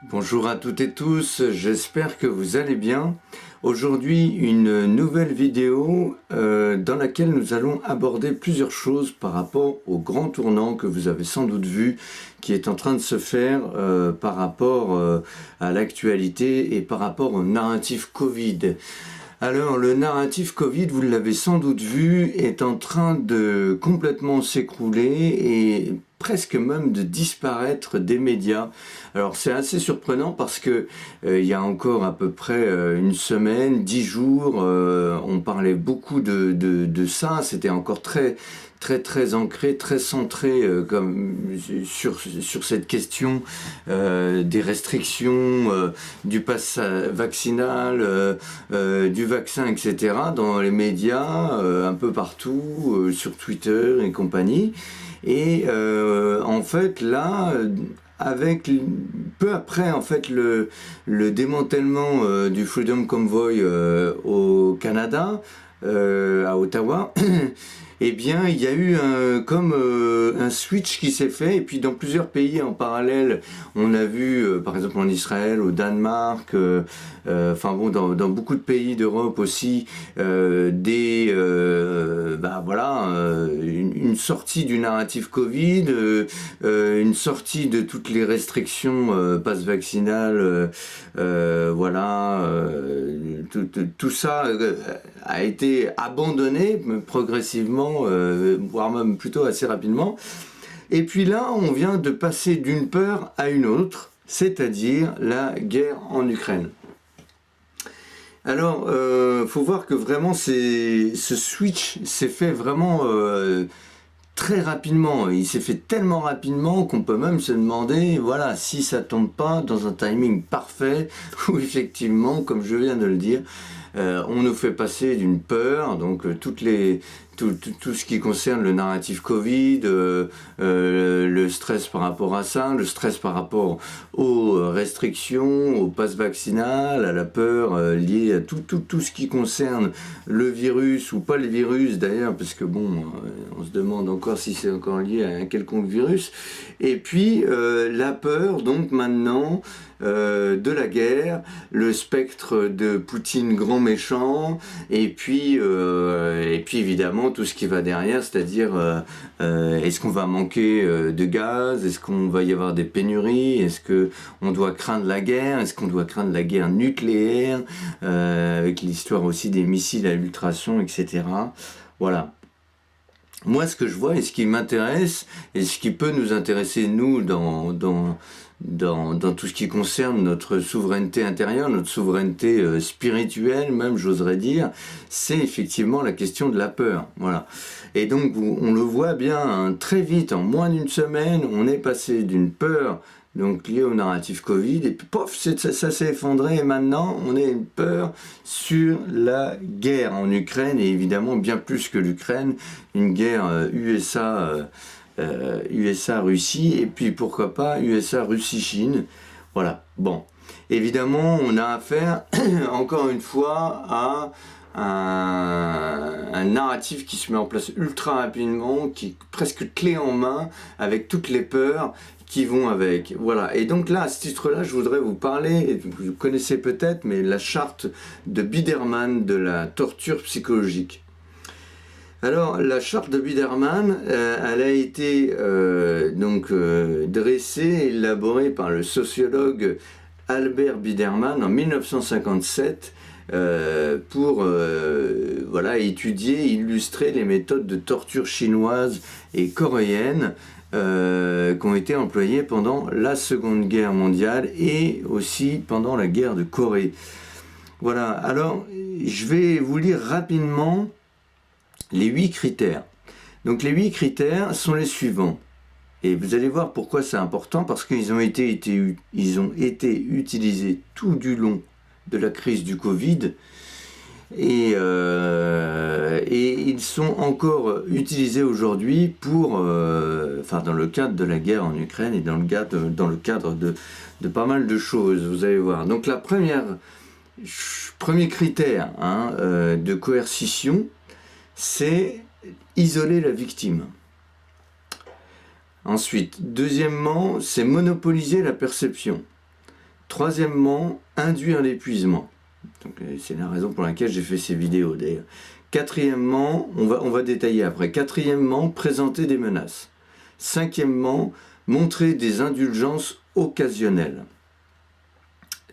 Bonjour à toutes et tous, j'espère que vous allez bien. Aujourd'hui, une nouvelle vidéo dans laquelle nous allons aborder plusieurs choses par rapport au grand tournant que vous avez sans doute vu, qui est en train de se faire par rapport à l'actualité et par rapport au narratif Covid. Alors, le narratif Covid, vous l'avez sans doute vu, est en train de complètement s'écrouler et presque même de disparaître des médias. Alors c'est assez surprenant parce que il y a encore à peu près une semaine, 10 jours, on parlait beaucoup de ça, c'était encore très ancré, très centré comme sur cette question des restrictions, du pass vaccinal, du vaccin, etc. dans les médias, un peu partout, sur Twitter et compagnie. Et en fait là, avec peu après en fait le démantèlement du Freedom Convoy au Canada, à Ottawa, eh bien il y a eu un switch qui s'est fait, et puis dans plusieurs pays en parallèle, on a vu par exemple en Israël, au Danemark, enfin bon, dans beaucoup de pays d'Europe aussi, une sortie du narratif Covid, une sortie de toutes les restrictions passe vaccinal, tout ça a été abandonné progressivement, voire même plutôt assez rapidement. Et puis là, on vient de passer d'une peur à une autre, c'est-à-dire la guerre en Ukraine. Alors, faut voir que vraiment ce switch s'est fait vraiment très rapidement. Il s'est fait tellement rapidement qu'on peut même se demander, voilà, si ça tombe pas dans un timing parfait, où effectivement, comme je viens de le dire, on nous fait passer d'une peur, donc tout ce qui concerne le narratif Covid, le stress par rapport à ça, le stress par rapport aux restrictions, au pass vaccinal, à la peur liée à tout ce qui concerne le virus ou pas le virus d'ailleurs, parce que bon, on se demande encore si c'est encore lié à un quelconque virus. Et puis la peur, donc maintenant, de la guerre, le spectre de Poutine grand méchant, et puis évidemment tout ce qui va derrière, c'est-à-dire est-ce qu'on va manquer de gaz, est-ce qu'on va y avoir des pénuries, est-ce qu'on doit craindre la guerre, est-ce qu'on doit craindre la guerre nucléaire, avec l'histoire aussi des missiles à ultrasons, etc. Voilà. Moi, ce que je vois et ce qui m'intéresse, et ce qui peut nous intéresser, nous, dans tout ce qui concerne notre souveraineté intérieure, notre souveraineté spirituelle, même, j'oserais dire, c'est effectivement la question de la peur. Voilà. Et donc, on le voit bien, hein, très vite, en moins d'une semaine, on est passé d'une peur donc lié au narratif Covid, et puis pof, ça s'est effondré, et maintenant on a une peur sur la guerre en Ukraine, et évidemment bien plus que l'Ukraine, une guerre USA-Russie, et puis pourquoi pas USA-Russie-Chine, voilà, bon. Évidemment, on a affaire, encore une fois, à un narratif qui se met en place ultra rapidement, qui est presque clé en main, avec toutes les peurs qui vont avec. Voilà. Et donc là, à ce titre-là, je voudrais vous parler, vous connaissez peut-être, mais la charte de Biderman de la torture psychologique. Alors, la charte de Biderman, elle a été dressée et élaborée par le sociologue Albert Biderman en 1957 pour étudier, illustrer les méthodes de torture chinoises et coréennes qui ont été employées pendant la Seconde Guerre mondiale et aussi pendant la guerre de Corée. Voilà, alors je vais vous lire rapidement les 8 critères. Donc les 8 critères sont les suivants. Et vous allez voir pourquoi c'est important, parce qu'ils ont été utilisés tout du long de la crise du Covid, et ils sont encore utilisés aujourd'hui pour, dans le cadre de la guerre en Ukraine et dans le cadre de pas mal de choses, vous allez voir. Donc premier critère de coercition, c'est isoler la victime. Ensuite, deuxièmement, c'est monopoliser la perception. Troisièmement, induire l'épuisement. C'est la raison pour laquelle j'ai fait ces vidéos d'ailleurs. Quatrièmement, on va détailler après. Quatrièmement, présenter des menaces. Cinquièmement, montrer des indulgences occasionnelles.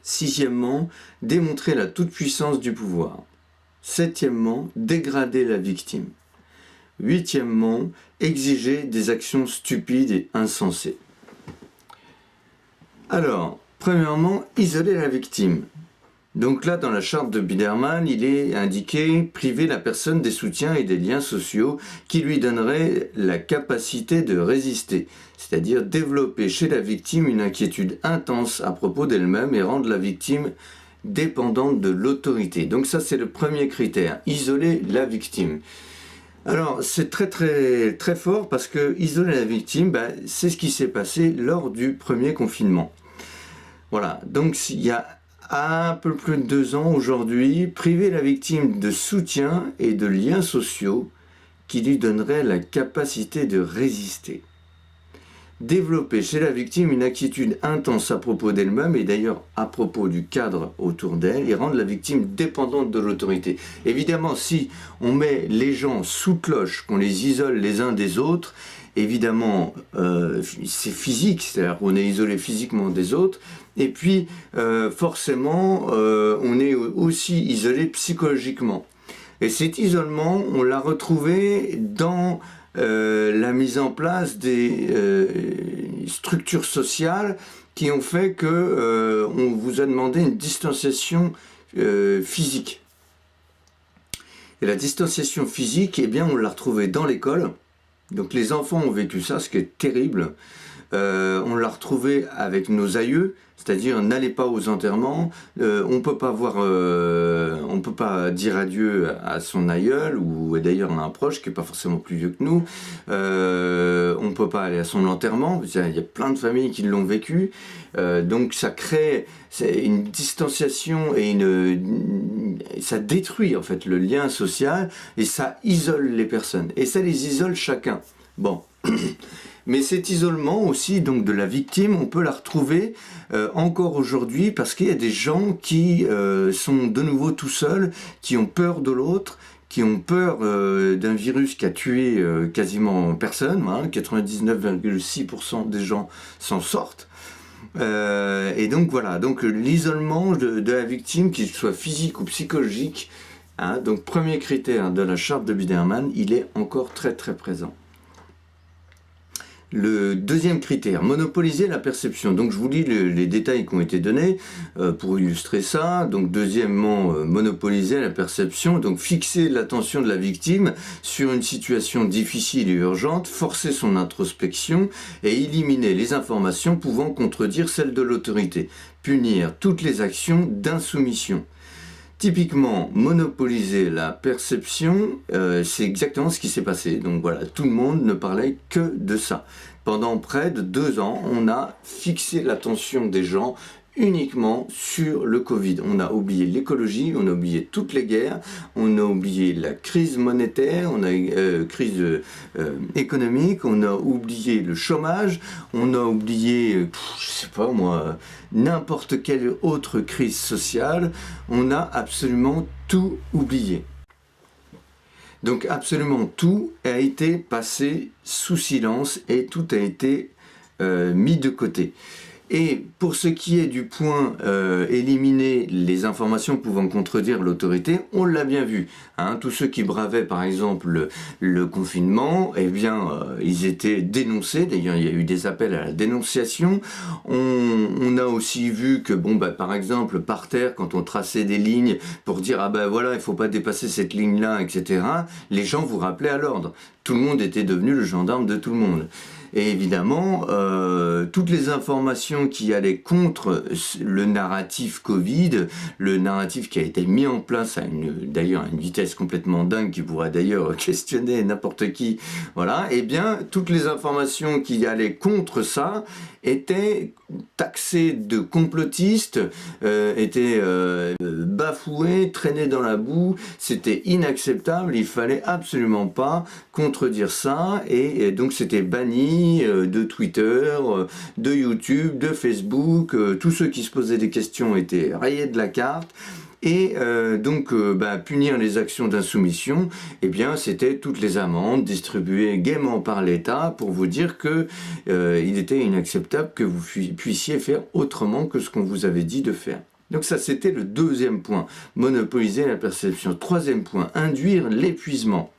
Sixièmement, démontrer la toute-puissance du pouvoir. Septièmement, dégrader la victime. Huitièmement, exiger des actions stupides et insensées. Alors, premièrement, isoler la victime. Donc là, dans la charte de Biderman, il est indiqué priver la personne des soutiens et des liens sociaux qui lui donneraient la capacité de résister, c'est-à-dire développer chez la victime une inquiétude intense à propos d'elle-même et rendre la victime dépendante de l'autorité. Donc ça, c'est le premier critère, isoler la victime. Alors, c'est très fort parce que isoler la victime, c'est ce qui s'est passé lors du premier confinement. Voilà, donc il y a un peu plus de 2 ans aujourd'hui, priver la victime de soutien et de liens sociaux qui lui donneraient la capacité de résister. Développer chez la victime une inquiétude intense à propos d'elle-même et d'ailleurs à propos du cadre autour d'elle et rendre la victime dépendante de l'autorité. Évidemment, si on met les gens sous cloche, qu'on les isole les uns des autres, évidemment, c'est physique, c'est-à-dire qu'on est isolé physiquement des autres, et puis forcément, on est aussi isolé psychologiquement. Et cet isolement, on l'a retrouvé dans la mise en place des structures sociales qui ont fait que on vous a demandé une distanciation physique. Et la distanciation physique, eh bien, on l'a retrouvée dans l'école. Donc les enfants ont vécu ça, ce qui est terrible. On l'a retrouvé avec nos aïeux, c'est-à-dire n'allez pas aux enterrements, on peut pas dire adieu à son aïeul ou d'ailleurs à un proche qui est pas forcément plus vieux que nous. On peut pas aller à son enterrement. Il y a plein de familles qui l'ont vécu. Donc ça crée une distanciation et ça détruit en fait le lien social et ça isole les personnes et ça les isole chacun. Bon. Mais cet isolement aussi donc de la victime, on peut la retrouver encore aujourd'hui parce qu'il y a des gens qui sont de nouveau tout seuls, qui ont peur de l'autre, qui ont peur d'un virus qui a tué quasiment personne, 99,6% des gens s'en sortent. Et donc voilà, donc l'isolement de la victime, qu'il soit physique ou psychologique, donc premier critère de la charte de Biderman, il est encore très présent. Le deuxième critère, monopoliser la perception. Donc je vous lis les détails qui ont été donnés pour illustrer ça. Donc deuxièmement, monopoliser la perception, donc fixer l'attention de la victime sur une situation difficile et urgente, forcer son introspection et éliminer les informations pouvant contredire celles de l'autorité, punir toutes les actions d'insoumission. Typiquement, monopoliser la perception, c'est exactement ce qui s'est passé. Donc voilà, tout le monde ne parlait que de ça. Pendant près de 2 ans, on a fixé l'attention des gens uniquement sur le Covid. On a oublié l'écologie, on a oublié toutes les guerres, on a oublié la crise monétaire, on a crise économique, on a oublié le chômage, on a oublié, je sais pas moi, n'importe quelle autre crise sociale. On a absolument tout oublié. Donc absolument tout a été passé sous silence et tout a été mis de côté. Et pour ce qui est du point éliminer les informations pouvant contredire l'autorité, on l'a bien vu. Tous ceux qui bravaient par exemple le confinement, eh bien ils étaient dénoncés. D'ailleurs il y a eu des appels à la dénonciation. On a aussi vu que par exemple par terre, quand on traçait des lignes pour dire voilà, il faut pas dépasser cette ligne-là, etc. Les gens vous rappelaient à l'ordre. Tout le monde était devenu le gendarme de tout le monde. Et évidemment, toutes les informations qui allaient contre le narratif Covid, le narratif qui a été mis en place d'ailleurs à une vitesse complètement dingue qui pourrait d'ailleurs questionner n'importe qui, voilà, eh bien, toutes les informations qui allaient contre ça étaient taxées de complotistes, étaient bafouées, traînées dans la boue. C'était inacceptable, il fallait absolument pas contredire ça, et donc c'était banni. amis, de Twitter, de YouTube, de Facebook. Tous ceux qui se posaient des questions étaient rayés de la carte. Et donc, punir les actions d'insoumission, eh bien, c'était toutes les amendes distribuées gaiement par l'État pour vous dire que il était inacceptable que vous puissiez faire autrement que ce qu'on vous avait dit de faire. Donc ça, c'était le deuxième point, monopoliser la perception. Troisième point, induire l'épuisement.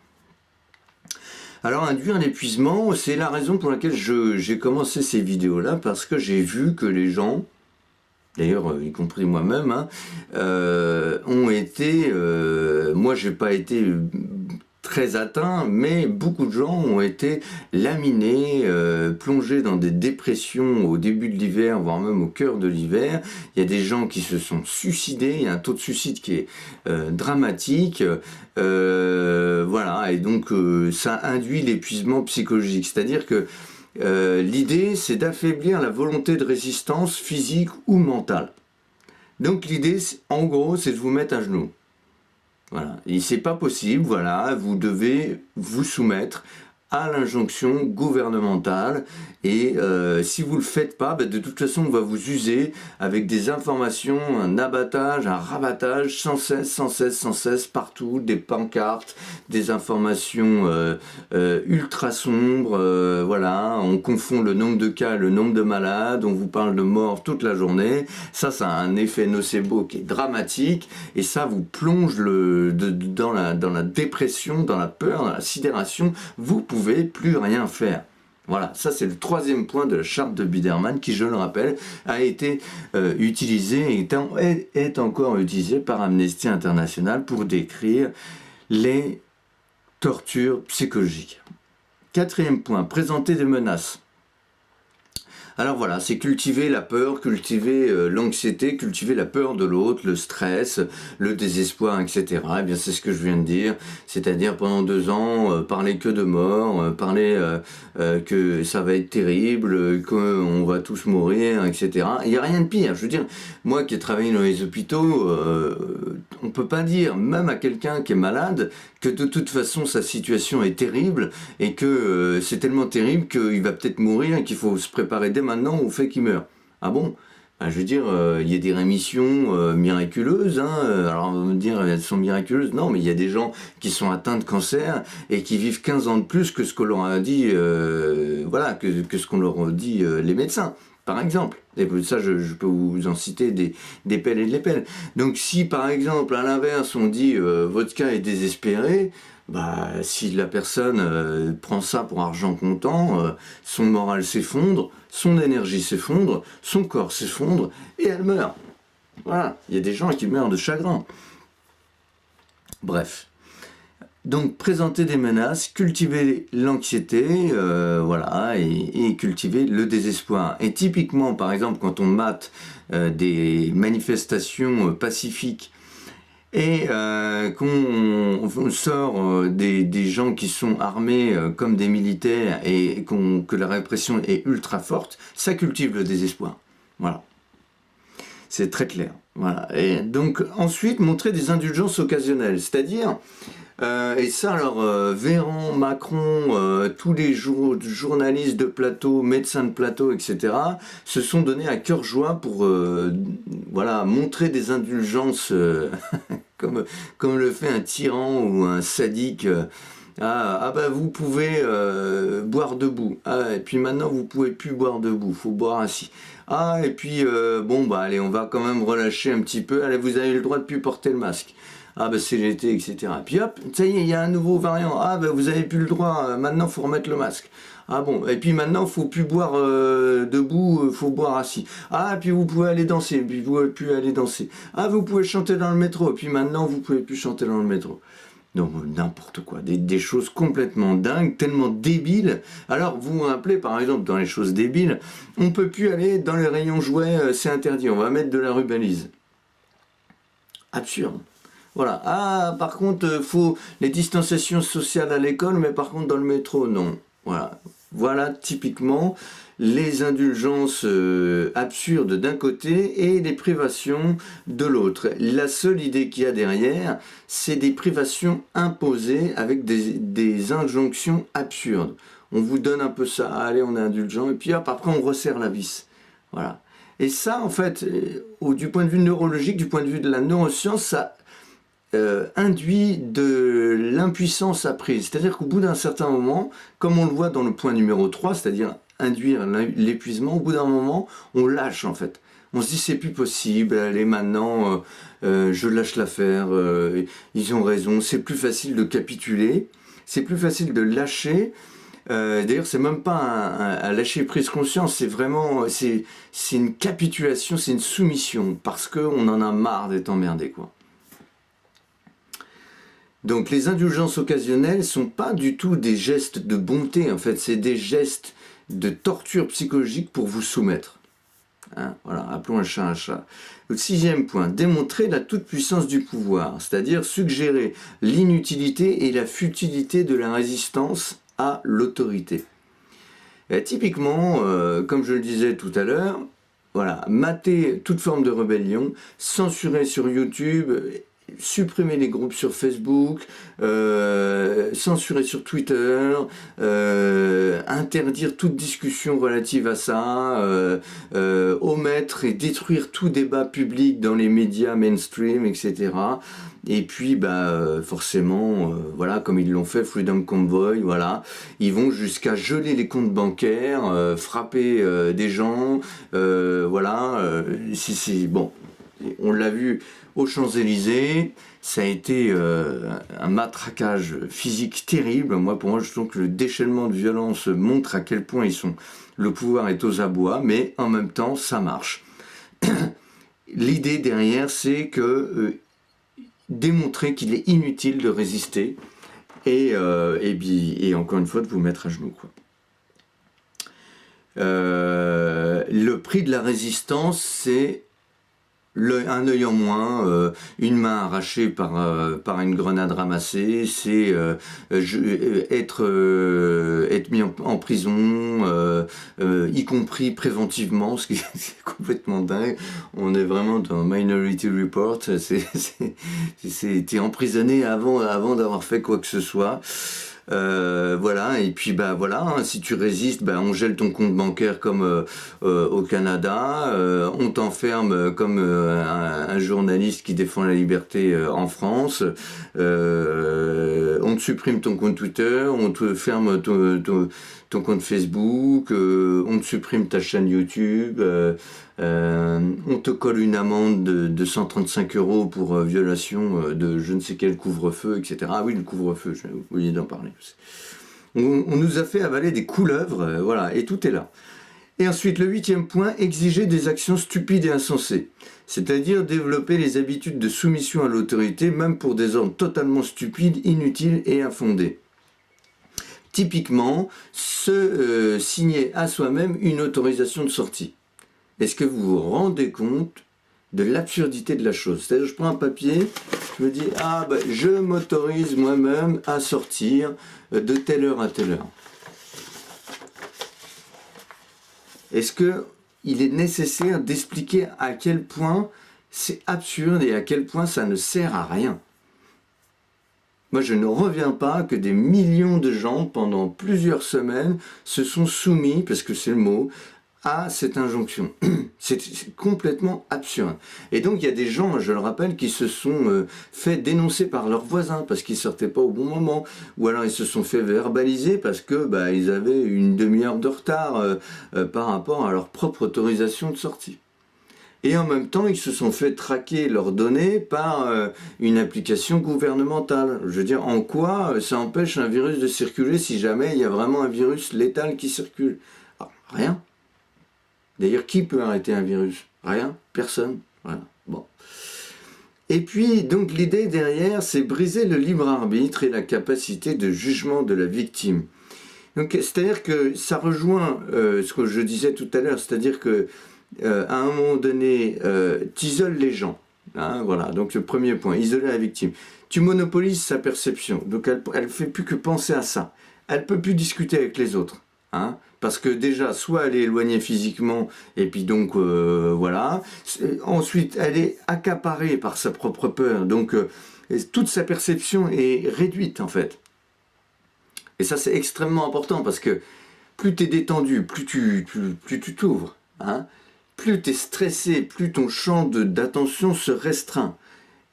Alors, induire l'épuisement, c'est la raison pour laquelle j'ai commencé ces vidéos-là, parce que j'ai vu que les gens, d'ailleurs, y compris moi-même, ont été... moi, j'ai pas été très atteint, mais beaucoup de gens ont été laminés, plongés dans des dépressions au début de l'hiver, voire même au cœur de l'hiver. Il y a des gens qui se sont suicidés, il y a un taux de suicide qui est dramatique. Voilà, et donc ça induit l'épuisement psychologique. C'est-à-dire que l'idée, c'est d'affaiblir la volonté de résistance physique ou mentale. Donc l'idée, en gros, c'est de vous mettre à genoux. Voilà, et c'est pas possible, voilà, vous devez vous soumettre à l'injonction gouvernementale et si vous le faites pas, de toute façon on va vous user avec des informations, un abattage, un rabattage sans cesse partout, des pancartes, des informations ultra sombres, voilà, on confond le nombre de cas, le nombre de malades, on vous parle de morts toute la journée, ça a un effet nocebo qui est dramatique et ça vous plonge dans la dépression, dans la peur, dans la sidération, vous pouvez plus rien faire. Voilà, ça c'est le troisième point de la charte de Biderman qui, je le rappelle, a été utilisé et est encore utilisé par Amnesty International pour décrire les tortures psychologiques. Quatrième point, présenter des menaces. Alors voilà, c'est cultiver la peur, cultiver l'anxiété, cultiver la peur de l'autre, le stress, le désespoir, etc. Eh bien, c'est ce que je viens de dire. C'est-à-dire, pendant 2 ans, parler que de mort, parler que ça va être terrible, qu'on va tous mourir, etc. Il n'y a rien de pire. Je veux dire, moi qui ai travaillé dans les hôpitaux, on ne peut pas dire, même à quelqu'un qui est malade, que de toute façon sa situation est terrible et que c'est tellement terrible qu'il va peut-être mourir et qu'il faut se préparer dès maintenant au fait qu'il meurt. Ah bon? Je veux dire, il y a des rémissions miraculeuses, alors on va me dire elles sont miraculeuses, non, mais il y a des gens qui sont atteints de cancer et qui vivent 15 ans de plus que ce que leur a dit, voilà, que ce qu'on leur a dit les médecins. Par exemple, et ça je peux vous en citer des pelles et des pelles. Donc si par exemple à l'inverse on dit votre cas est désespéré, si la personne prend ça pour argent comptant, son moral s'effondre, son énergie s'effondre, son corps s'effondre et elle meurt. Voilà, il y a des gens qui meurent de chagrin. Bref. Donc présenter des menaces, cultiver l'anxiété, voilà, et cultiver le désespoir. Et typiquement, par exemple, quand on mate des manifestations pacifiques et qu'on sort des gens qui sont armés comme des militaires et que la répression est ultra forte, ça cultive le désespoir. Voilà. C'est très clair. Voilà. Et donc ensuite, montrer des indulgences occasionnelles, c'est-à-dire... et ça, alors, Véran, Macron, tous les journalistes de plateau, médecins de plateau, etc., se sont donnés à cœur joie pour voilà, montrer des indulgences comme le fait un tyran ou un sadique. Vous pouvez boire debout. Et puis maintenant, vous pouvez plus boire debout, faut boire assis. Et puis, allez, on va quand même relâcher un petit peu. Allez, vous avez le droit de plus porter le masque. C'est l'été, etc. Puis hop, ça y est, il y a un nouveau variant. Vous avez plus le droit, maintenant faut remettre le masque. Et puis maintenant faut plus boire debout, faut boire assis. Et puis vous pouvez aller danser, puis vous pouvez plus aller danser. Vous pouvez chanter dans le métro, puis maintenant vous pouvez plus chanter dans le métro. Donc n'importe quoi, des choses complètement dingues, tellement débiles. Alors vous vous rappelez par exemple dans les choses débiles, on peut plus aller dans les rayons jouets, c'est interdit, on va mettre de la rubalise. Absurde. Voilà. Par contre, faut les distanciations sociales à l'école, mais par contre dans le métro, non. Voilà. voilà typiquement les indulgences absurdes d'un côté et les privations de l'autre. La seule idée qu'il y a derrière, c'est des privations imposées avec des injonctions absurdes. On vous donne un peu ça, allez, on est indulgent, et puis hop, après on resserre la vis. Voilà. Et ça, en fait, du point de vue neurologique, du point de vue de la neuroscience, ça induit de l'impuissance apprise. C'est-à-dire qu'au bout d'un certain moment, comme on le voit dans le point numéro 3, c'est-à-dire induire l'épuisement, au bout d'un moment, on lâche en fait. On se dit c'est plus possible, allez maintenant, je lâche l'affaire, ils ont raison, c'est plus facile de capituler, c'est plus facile de lâcher. D'ailleurs, c'est même pas un lâcher prise conscience, c'est vraiment, c'est une capitulation, c'est une soumission, parce qu'on en a marre d'être emmerdé, quoi. Donc les indulgences occasionnelles sont pas du tout des gestes de bonté, en fait, c'est des gestes de torture psychologique pour vous soumettre. Hein, voilà, appelons un chat un chat. Le 6e point, démontrer la toute-puissance du pouvoir, c'est-à-dire suggérer l'inutilité et la futilité de la résistance à l'autorité. Typiquement, comme je le disais tout à l'heure, voilà, mater toute forme de rébellion, censurer sur YouTube, supprimer les groupes sur Facebook, censurer sur Twitter, interdire toute discussion relative à ça, omettre et détruire tout débat public dans les médias mainstream, etc. Et puis, forcément, voilà, comme ils l'ont fait, Freedom Convoy, voilà, ils vont jusqu'à geler les comptes bancaires, frapper des gens, voilà, bon, on l'a vu aux Champs-Élysées, ça a été un matraquage physique terrible. Pour moi, je trouve que le déchaînement de violence montre à quel point le pouvoir est aux abois, mais en même temps, ça marche. L'idée derrière, c'est que démontrer qu'il est inutile de résister et encore une fois de vous mettre à genoux, quoi. Le prix de la résistance, c'est un œil en moins, une main arrachée par une grenade ramassée, c'est être mis en prison, y compris préventivement, ce qui est complètement dingue. On est vraiment dans Minority Report, t'es emprisonné avant d'avoir fait quoi que ce soit. Voilà, et puis voilà, hein, si tu résistes, on gèle ton compte bancaire comme au Canada, on t'enferme comme un journaliste qui défend la liberté en France, on te supprime ton compte Twitter, on te ferme ton compte Facebook, on te supprime ta chaîne YouTube, on te colle une amende de 135 € pour violation de je ne sais quel couvre-feu, etc. Ah oui, le couvre-feu, j'ai oublié d'en parler. On nous a fait avaler des couleuvres, voilà, et tout est là. Et ensuite, le 8e point, exiger des actions stupides et insensées. C'est-à-dire développer les habitudes de soumission à l'autorité, même pour des ordres totalement stupides, inutiles et infondés. Typiquement, signer à soi-même une autorisation de sortie. Est-ce que vous vous rendez compte de l'absurdité de la chose? C'est-à-dire, je prends un papier, je me dis, je m'autorise moi-même à sortir de telle heure à telle heure. Est-ce qu'il est nécessaire d'expliquer à quel point c'est absurde et à quel point ça ne sert à rien? Moi, je ne reviens pas que des millions de gens, pendant plusieurs semaines, se sont soumis, parce que c'est le mot, à cette injonction. C'est complètement absurde. Et donc, il y a des gens, je le rappelle, qui se sont fait dénoncer par leurs voisins parce qu'ils ne sortaient pas au bon moment, ou alors ils se sont fait verbaliser parce que ils avaient une demi-heure de retard par rapport à leur propre autorisation de sortie. Et en même temps, ils se sont fait traquer leurs données par une application gouvernementale. Je veux dire, en quoi ça empêche un virus de circuler si jamais il y a vraiment un virus létal qui circule? Rien. D'ailleurs, qui peut arrêter un virus? Rien, personne. Voilà. Bon. Et puis, donc, l'idée derrière, c'est briser le libre arbitre et la capacité de jugement de la victime. Donc, c'est-à-dire que ça rejoint ce que je disais tout à l'heure, c'est-à-dire que à un moment donné, tu isoles les gens. Hein, voilà, donc le premier point, isoler la victime. Tu monopolises sa perception, donc elle ne fait plus que penser à ça. Elle ne peut plus discuter avec les autres. Hein, parce que déjà, soit elle est éloignée physiquement, et puis donc, voilà. Ensuite, elle est accaparée par sa propre peur, donc toute sa perception est réduite, en fait. Et ça, c'est extrêmement important, parce que plus tu es détendu, plus tu t'ouvres, hein, plus tu es stressé, plus ton champ d'attention se restreint.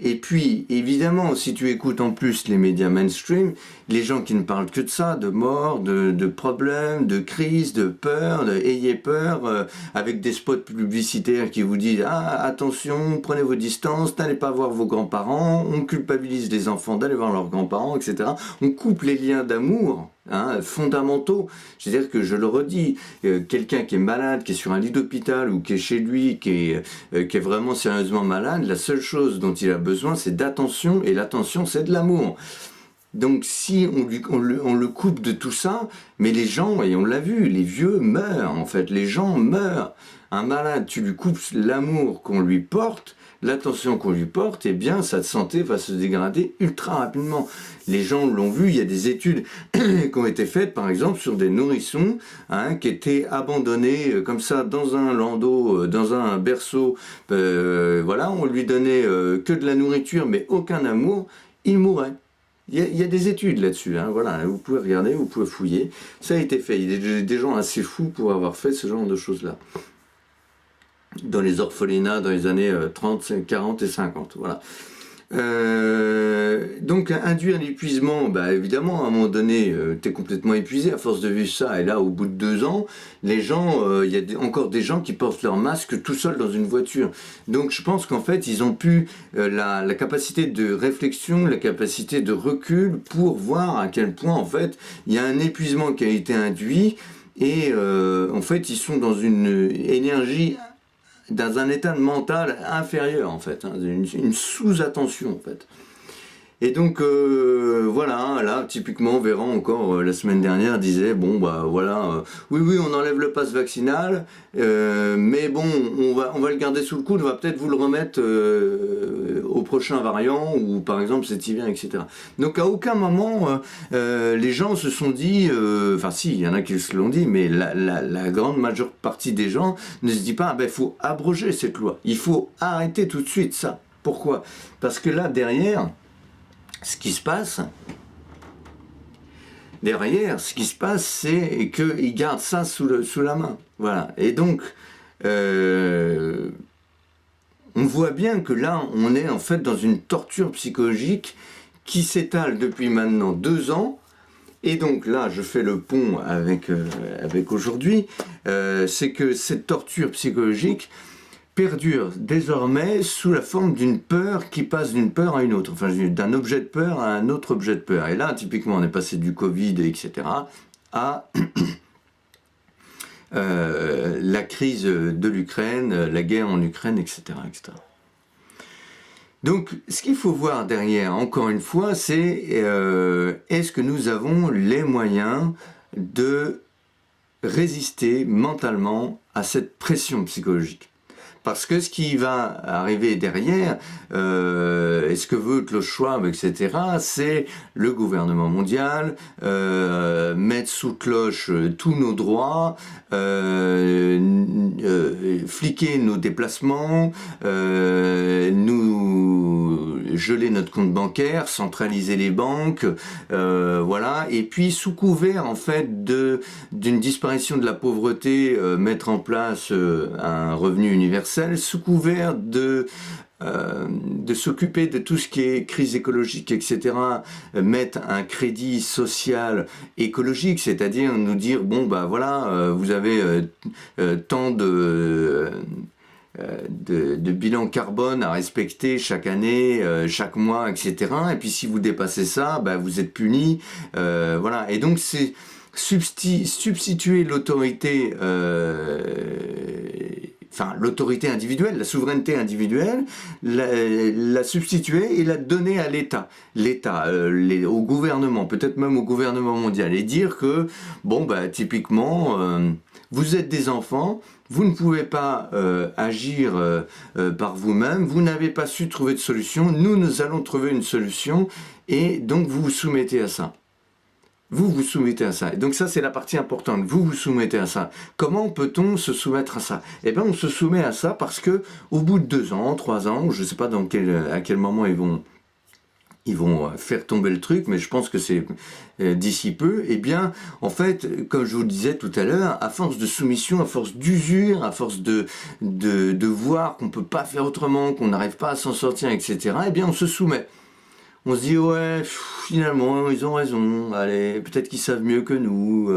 Et puis, évidemment, si tu écoutes en plus les médias mainstream, les gens qui ne parlent que de ça, de mort, de problèmes, de crise, de peur, ayez peur, avec des spots publicitaires qui vous disent « Ah, attention, prenez vos distances, n'allez pas voir vos grands-parents, on culpabilise les enfants d'aller voir leurs grands-parents, etc. » On coupe les liens d'amour, hein, fondamentaux. C'est-à-dire que, je le redis, quelqu'un qui est malade, qui est sur un lit d'hôpital ou qui est chez lui, qui est vraiment sérieusement malade, la seule chose dont il a besoin, c'est d'attention, et l'attention, c'est de l'amour. Donc si on le coupe de tout ça, mais les gens, et on l'a vu, les vieux meurent en fait, les gens meurent. Un malade, tu lui coupes l'amour qu'on lui porte, l'attention qu'on lui porte, eh bien sa santé va se dégrader ultra rapidement. Les gens l'ont vu, il y a des études qui ont été faites par exemple sur des nourrissons, hein, qui étaient abandonnés comme ça dans un landau, dans un berceau, voilà, on lui donnait que de la nourriture mais aucun amour, ils mouraient. Il y a des études là-dessus, hein, voilà, vous pouvez regarder, vous pouvez fouiller, ça a été fait, il y a des gens assez fous pour avoir fait ce genre de choses-là. Dans les orphelinats dans les années 30, 40 et 50, voilà. Donc induire l'épuisement, bah évidemment à un moment donné t'es complètement épuisé à force de vivre ça, et là au bout de 2 ans les gens, il y a encore des gens qui portent leur masque tout seuls dans une voiture, donc je pense qu'en fait ils ont pu la capacité de réflexion, la capacité de recul pour voir à quel point en fait il y a un épuisement qui a été induit, et en fait ils sont dans une énergie, dans un état mental inférieur en fait, hein, une sous-attention en fait. Et donc voilà, là typiquement Véran encore la semaine dernière disait bon bah voilà, oui on enlève le pass vaccinal, mais bon on va le garder sous le coude, on va peut-être vous le remettre au prochain variant, ou par exemple cet hiver, etc. Donc à aucun moment les gens se sont dit, enfin si, il y en a qui se l'ont dit, mais la grande majeure partie des gens ne se dit pas, il faut abroger cette loi, il faut arrêter tout de suite ça. Pourquoi? Parce que là derrière, ce qui se passe, c'est qu'ils gardent ça sous la main. Voilà. Et donc, on voit bien que là, on est en fait dans une torture psychologique qui s'étale depuis maintenant 2 ans. Et donc là, je fais le pont avec aujourd'hui, c'est que cette torture psychologique perdure désormais sous la forme d'une peur qui passe d'une peur à une autre, enfin d'un objet de peur à un autre objet de peur. Et là, typiquement, on est passé du Covid, etc., à la crise de l'Ukraine, la guerre en Ukraine, etc., etc. Donc, ce qu'il faut voir derrière, encore une fois, c'est est-ce que nous avons les moyens de résister mentalement à cette pression psychologique? Parce que ce qui va arriver derrière, et ce que veut Klaus Schwab, etc., c'est le gouvernement mondial, mettre sous cloche tous nos droits, fliquer nos déplacements, nous geler notre compte bancaire, centraliser les banques, voilà, et puis sous couvert en fait d'une disparition de la pauvreté, mettre en place un revenu universel, sous couvert de s'occuper de tout ce qui est crise écologique, etc., mettre un crédit social écologique, c'est-à-dire nous dire, bon, bah voilà, vous avez tant de bilan carbone à respecter chaque année, chaque mois, etc., et puis si vous dépassez ça, bah, vous êtes puni, voilà, et donc c'est substituer l'autorité, enfin l'autorité individuelle, la souveraineté individuelle, la substituer et la donner à l'État, au gouvernement, peut-être même au gouvernement mondial, et dire que, bon, bah, typiquement, vous êtes des enfants, vous ne pouvez pas agir par vous-même, vous n'avez pas su trouver de solution, nous allons trouver une solution, et donc vous vous soumettez à ça. Vous vous soumettez à ça. Et donc ça, c'est la partie importante. Vous vous soumettez à ça. Comment peut-on se soumettre à ça? Eh bien, on se soumet à ça parce que au bout de 2 ans, 3 ans, je ne sais pas à quel moment ils vont faire tomber le truc, mais je pense que c'est d'ici peu, eh bien, en fait, comme je vous le disais tout à l'heure, à force de soumission, à force d'usure, à force de voir qu'on ne peut pas faire autrement, qu'on n'arrive pas à s'en sortir, etc., eh bien, on se soumet. On se dit, ouais, finalement, ils ont raison, allez, peut-être qu'ils savent mieux que nous,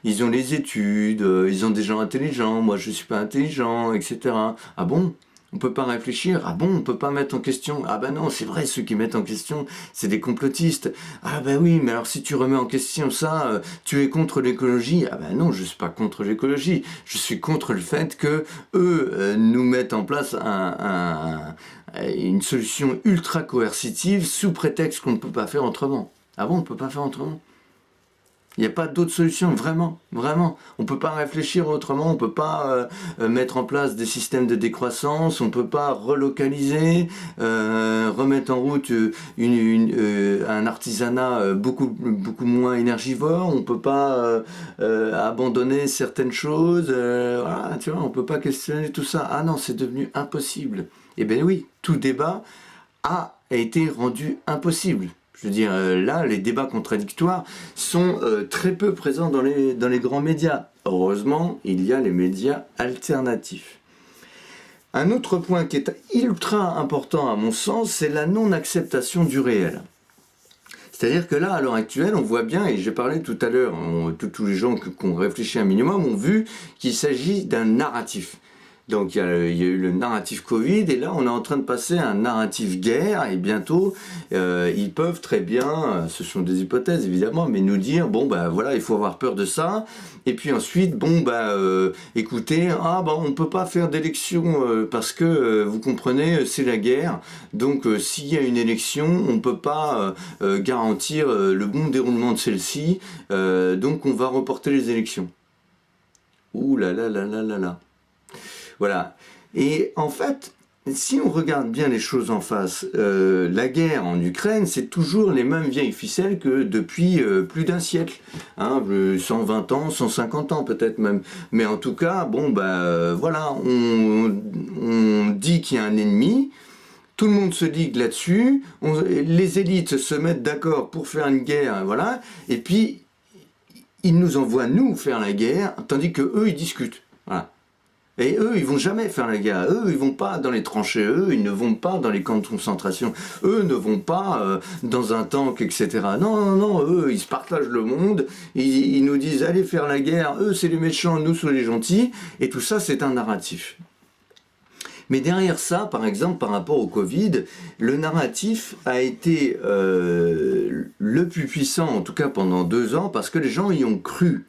ils ont les études, ils ont des gens intelligents, moi je ne suis pas intelligent, etc. Ah bon? On peut pas réfléchir? Ah bon, on peut pas mettre en question? Ah ben non, c'est vrai, ceux qui mettent en question, c'est des complotistes. Ah ben oui, mais alors si tu remets en question ça, tu es contre l'écologie? Ah ben non, je suis pas contre l'écologie. Je suis contre le fait que eux nous mettent en place une solution ultra coercitive sous prétexte qu'on ne peut pas faire autrement. Ah bon, on ne peut pas faire autrement? Il n'y a pas d'autre solution, vraiment, vraiment. On ne peut pas réfléchir autrement, on ne peut pas mettre en place des systèmes de décroissance, on ne peut pas relocaliser, remettre en route un artisanat beaucoup moins énergivore, on ne peut pas abandonner certaines choses, voilà, tu vois, on ne peut pas questionner tout ça. Ah non, c'est devenu impossible. Eh bien oui, tout débat a été rendu impossible. Je veux dire, là, les débats contradictoires sont très peu présents dans les grands médias. Heureusement, il y a les médias alternatifs. Un autre point qui est ultra important à mon sens, c'est la non-acceptation du réel. C'est-à-dire que là, à l'heure actuelle, on voit bien, et j'ai parlé tout à l'heure, tous les gens qui ont réfléchi un minimum ont vu qu'il s'agit d'un narratif. Donc il y a eu le narratif Covid et là on est en train de passer à un narratif guerre et bientôt ils peuvent très bien, ce sont des hypothèses évidemment, mais nous dire bon bah voilà il faut avoir peur de ça et puis ensuite bon bah écoutez on peut pas faire d'élection parce que vous comprenez c'est la guerre donc s'il y a une élection on peut pas garantir le bon déroulement de celle-ci donc on va reporter les élections. Ouh là là là là là là. Voilà. Et en fait, si on regarde bien les choses en face, la guerre en Ukraine, c'est toujours les mêmes vieilles ficelles que depuis plus d'un siècle. 120 ans, 150 ans peut-être même. Mais en tout cas, bon, voilà, on dit qu'il y a un ennemi. Tout le monde se dit que là-dessus, les élites se mettent d'accord pour faire une guerre, voilà. Et puis, ils nous envoient, nous, faire la guerre, tandis qu'eux, ils discutent. Voilà. Et eux, ils vont jamais faire la guerre. Eux, ils vont pas dans les tranchées. Eux, ils ne vont pas dans les camps de concentration. Eux ne vont pas dans un tank, etc. Non, non, non. Eux, ils se partagent le monde. Ils nous disent allez faire la guerre. Eux, c'est les méchants. Nous, c'est les gentils. Et tout ça, c'est un narratif. Mais derrière ça, par exemple, par rapport au Covid, le narratif a été le plus puissant, en tout cas pendant 2 ans, parce que les gens y ont cru.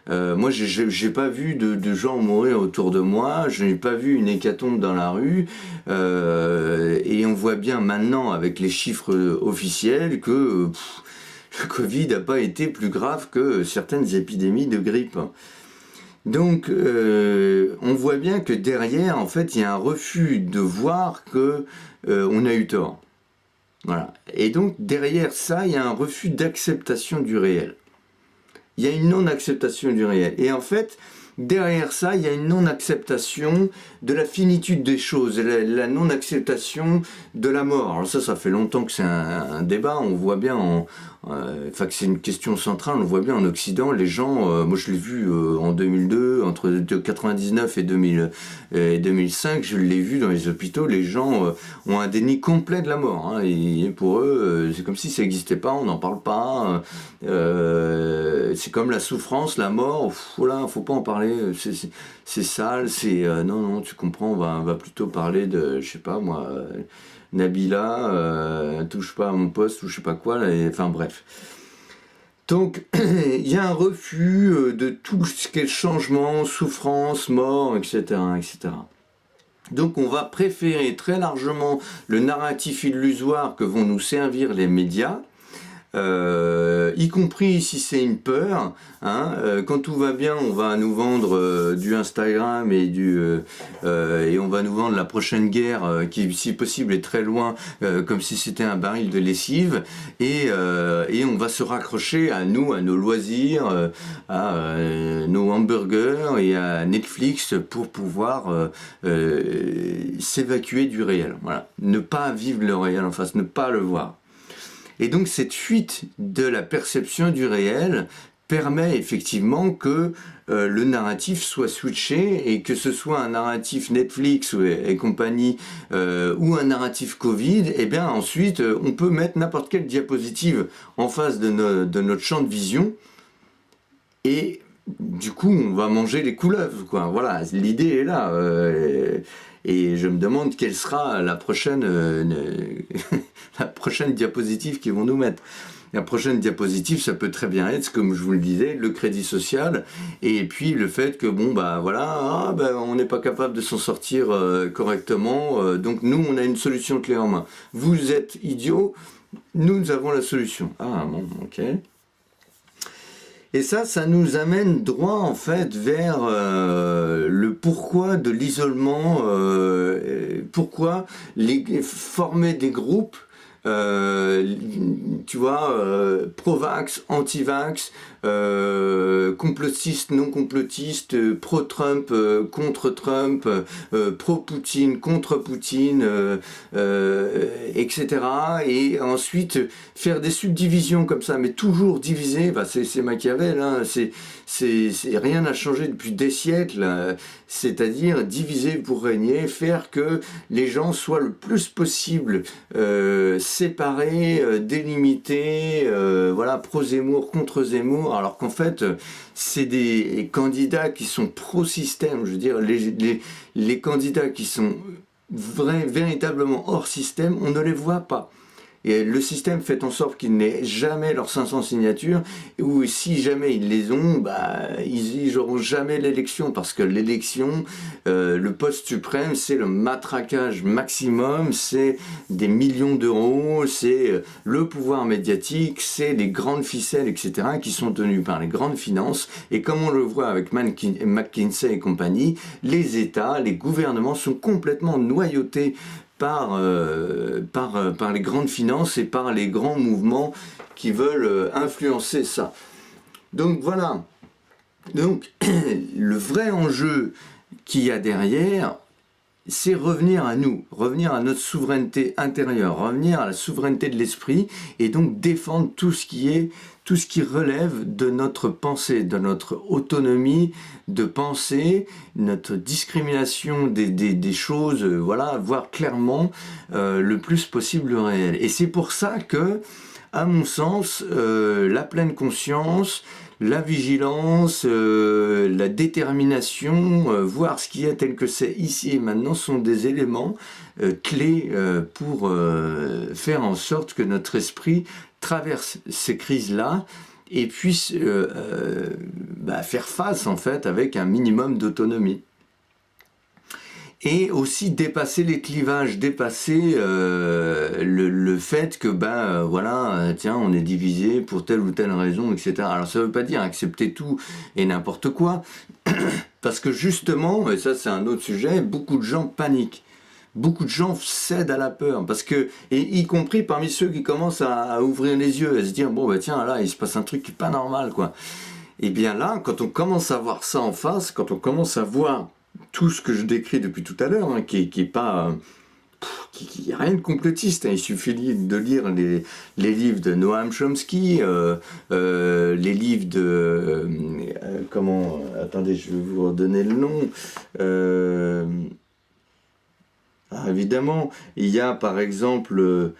Moi, j'ai pas vu de gens mourir autour de moi, je n'ai pas vu une hécatombe dans la rue, et on voit bien maintenant avec les chiffres officiels que le Covid n'a pas été plus grave que certaines épidémies de grippe. Donc, on voit bien que derrière, en fait, il y a un refus de voir que on a eu tort. Voilà. Et donc, derrière ça, il y a un refus d'acceptation du réel. Il y a une non-acceptation du réel. Et en fait, derrière ça, il y a une non-acceptation de la finitude des choses, la non-acceptation de la mort. Alors ça fait longtemps que c'est un débat, on voit bien, que c'est une question centrale, on voit bien en Occident, les gens, moi je l'ai vu en 2002, entre 1999 et 2005, je l'ai vu dans les hôpitaux, les gens ont un déni complet de la mort. Et pour eux, c'est comme si ça n'existait pas, on n'en parle pas. C'est comme la souffrance, la mort, voilà, faut pas en parler, c'est sale, c'est non, tu comprends, on va plutôt parler de, je sais pas moi, Nabila, touche pas à mon poste ou je sais pas quoi, enfin bref. Donc il y a un refus de tout ce qu'est changement, souffrance, mort, etc., etc. Donc on va préférer très largement le narratif illusoire que vont nous servir les médias y compris si c'est une peur. Hein, quand tout va bien, on va nous vendre du Instagram et et on va nous vendre la prochaine guerre qui, si possible, est très loin, comme si c'était un baril de lessive, et on va se raccrocher à nous, à nos loisirs, à nos hamburgers et à Netflix pour pouvoir s'évacuer du réel. Voilà, ne pas vivre le réel en face, ne pas le voir. Et donc cette fuite de la perception du réel permet effectivement que le narratif soit switché et que ce soit un narratif Netflix et compagnie ou un narratif Covid, et bien ensuite on peut mettre n'importe quelle diapositive en face de notre champ de vision et du coup on va manger les couleuvres, quoi. Voilà, l'idée est là. Et je me demande quelle sera la prochaine, la prochaine diapositive qu'ils vont nous mettre. La prochaine diapositive, ça peut très bien être, comme je vous le disais, le crédit social, et puis le fait que, bon, bah voilà, on n'est pas capable de s'en sortir correctement, donc nous, on a une solution clé en main. Vous êtes idiots, nous avons la solution. Ah bon, ok. Et ça nous amène droit en fait vers le pourquoi de l'isolement, pourquoi former des groupes, tu vois, pro-vax, anti-vax, complotistes, non complotistes, pro-Trump, contre-Trump, pro-Poutine, contre-Poutine, etc. Et ensuite faire des subdivisions comme ça, mais toujours diviser, bah c'est Machiavel, hein, rien n'a changé depuis des siècles, c'est-à-dire diviser pour régner, faire que les gens soient le plus possible séparés, délimités, voilà, pro-Zemmour, contre Zemmour, alors qu'en fait, c'est des candidats qui sont pro-système, je veux dire, les candidats qui sont véritablement hors système, on ne les voit pas. Et le système fait en sorte qu'ils n'aient jamais leurs 500 signatures, ou si jamais ils les ont, bah, ils n'auront jamais l'élection, parce que l'élection, le poste suprême, c'est le matraquage maximum, c'est des millions d'euros, c'est le pouvoir médiatique, c'est les grandes ficelles, etc., qui sont tenues par les grandes finances, et comme on le voit avec McKinsey et compagnie, les États, les gouvernements sont complètement noyautés par les grandes finances et par les grands mouvements qui veulent influencer ça. Donc voilà. Donc le vrai enjeu qu'il y a derrière, c'est revenir à nous, revenir à notre souveraineté intérieure, revenir à la souveraineté de l'esprit et donc défendre tout ce qui relève de notre pensée, de notre autonomie de pensée, notre discrimination des choses, voilà, voir clairement le plus possible le réel. Et c'est pour ça que, à mon sens, la pleine conscience, la vigilance, la détermination, voir ce qui est tel que c'est ici et maintenant sont des éléments clés pour faire en sorte que notre esprit traverse ces crises-là et puisse faire face en fait avec un minimum d'autonomie. Et aussi dépasser les clivages, dépasser le fait que voilà, tiens, on est divisé pour telle ou telle raison, etc. Alors ça veut pas dire accepter tout et n'importe quoi, parce que justement, et ça c'est un autre sujet, beaucoup de gens paniquent. Beaucoup de gens cèdent à la peur, parce que, et y compris parmi ceux qui commencent à ouvrir les yeux, à se dire, bon bah tiens, là il se passe un truc qui est pas normal, quoi. Et bien là, quand on commence à voir ça en face, quand on commence à voir tout ce que je décris depuis tout à l'heure, hein, qui est pas... qui n'y a rien de complotiste, hein. Il suffit de lire les livres de Noam Chomsky, les livres de... attendez, je vais vous redonner le nom. Évidemment, il y a par exemple...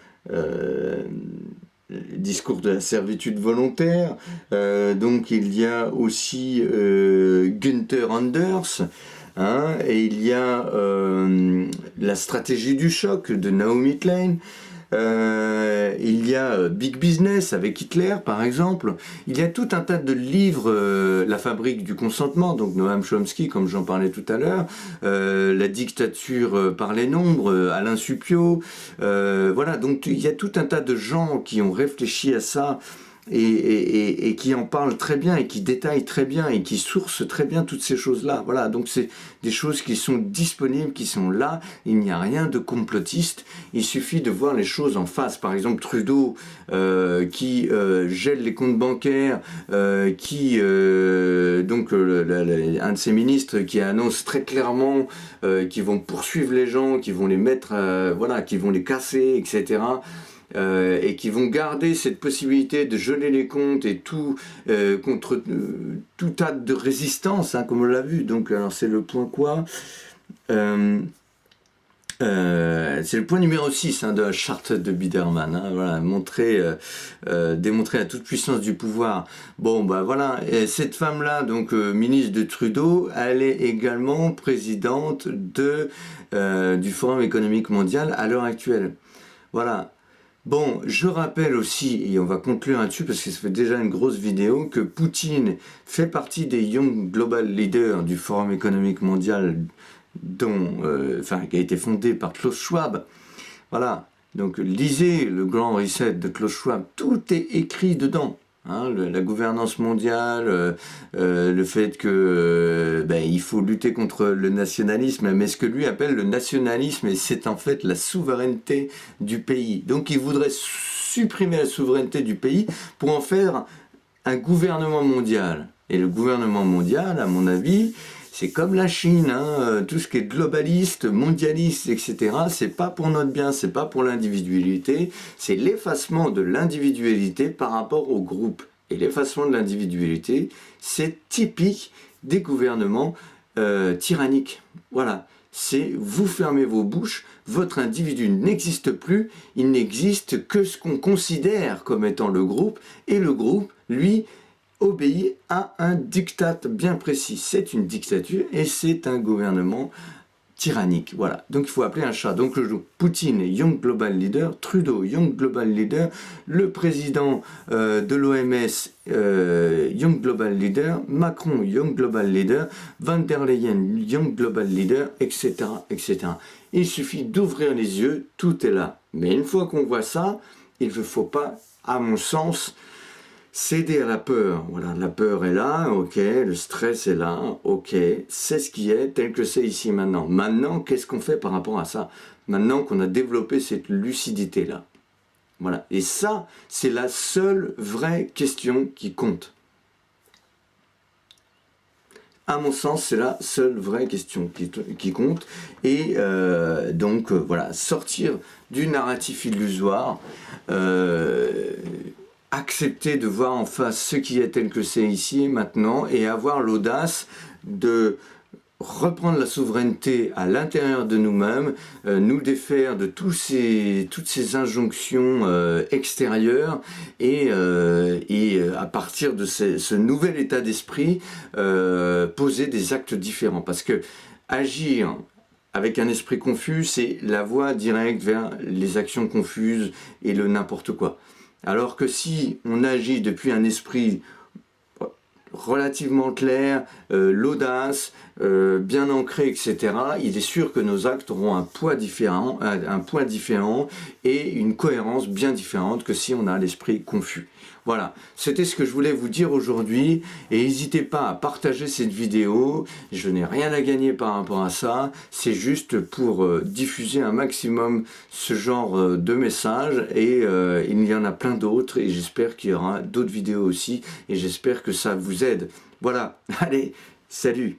discours de la servitude volontaire, donc il y a aussi Günther Anders, hein, et il y a la stratégie du choc de Naomi Klein, Il y a Big Business avec Hitler, par exemple. Il y a tout un tas de livres, La fabrique du consentement, donc Noam Chomsky, comme j'en parlais tout à l'heure, La dictature par les nombres, Alain Supiot. Voilà, donc il y a tout un tas de gens qui ont réfléchi à ça et qui en parlent très bien et qui détaillent très bien et qui sourcent très bien toutes ces choses-là. Voilà, donc c'est des choses qui sont disponibles, qui sont là. Il n'y a rien de complotiste. Il suffit de voir les choses en face. Par exemple, Trudeau qui gèle les comptes bancaires, un de ses ministres qui annonce très clairement qu'ils vont poursuivre les gens, qu'ils vont les mettre, voilà, qu'ils vont les casser, etc. Et qui vont garder cette possibilité de geler les comptes et tout contre tout acte de résistance, hein, comme on l'a vu. Donc, alors c'est le point quoi c'est le point numéro 6 de la charte de Biderman, hein, voilà, démontrer la toute puissance du pouvoir. Bon, bah voilà, et cette femme-là, donc ministre de Trudeau, elle est également présidente du Forum économique mondial à l'heure actuelle. Voilà. Bon, je rappelle aussi, et on va conclure là-dessus parce que ça fait déjà une grosse vidéo, que Poutine fait partie des Young Global Leaders du Forum économique mondial qui a été fondé par Klaus Schwab. Voilà, donc lisez le Grand Reset de Klaus Schwab, tout est écrit dedans. Hein, la gouvernance mondiale, le fait que il faut lutter contre le nationalisme, mais ce que lui appelle le nationalisme, c'est en fait la souveraineté du pays. Donc il voudrait supprimer la souveraineté du pays pour en faire un gouvernement mondial. Et le gouvernement mondial, à mon avis, c'est comme la Chine, hein, tout ce qui est globaliste, mondialiste, etc., c'est pas pour notre bien, c'est pas pour l'individualité, c'est l'effacement de l'individualité par rapport au groupe. Et l'effacement de l'individualité, c'est typique des gouvernements tyranniques. Voilà, c'est vous fermez vos bouches, votre individu n'existe plus, il n'existe que ce qu'on considère comme étant le groupe, et le groupe, lui, obéit à un diktat bien précis. C'est une dictature et c'est un gouvernement tyrannique. Voilà. Donc il faut appeler un chat. Donc le jour, Poutine, Young Global Leader, Trudeau, Young Global Leader, le président de l'OMS, Young Global Leader, Macron, Young Global Leader, Van der Leyen, Young Global Leader, etc., etc. Il suffit d'ouvrir les yeux, tout est là. Mais une fois qu'on voit ça, il ne faut pas, à mon sens, céder à la peur. Voilà, la peur est là, ok, le stress est là, ok, c'est ce qui est tel que c'est ici maintenant. Maintenant, qu'est-ce qu'on fait par rapport à ça? Maintenant qu'on a développé cette lucidité-là. Voilà, et ça, c'est la seule vraie question qui compte. À mon sens, c'est la seule vraie question qui compte. Et voilà, sortir du narratif illusoire, accepter de voir en face ce qui est tel que c'est ici et maintenant, et avoir l'audace de reprendre la souveraineté à l'intérieur de nous-mêmes, nous défaire de toutes ces injonctions extérieures, et à partir de ce nouvel état d'esprit, poser des actes différents. Parce que agir avec un esprit confus, c'est la voie directe vers les actions confuses et le n'importe quoi. Alors que si on agit depuis un esprit relativement clair, l'audace, bien ancré, etc., il est sûr que nos actes auront un poids différent et une cohérence bien différente que si on a l'esprit confus. Voilà, c'était ce que je voulais vous dire aujourd'hui, et n'hésitez pas à partager cette vidéo. Je n'ai rien à gagner par rapport à ça, c'est juste pour diffuser un maximum ce genre de messages, et il y en a plein d'autres, et j'espère qu'il y aura d'autres vidéos aussi, et j'espère que ça vous aide. Voilà, allez, salut!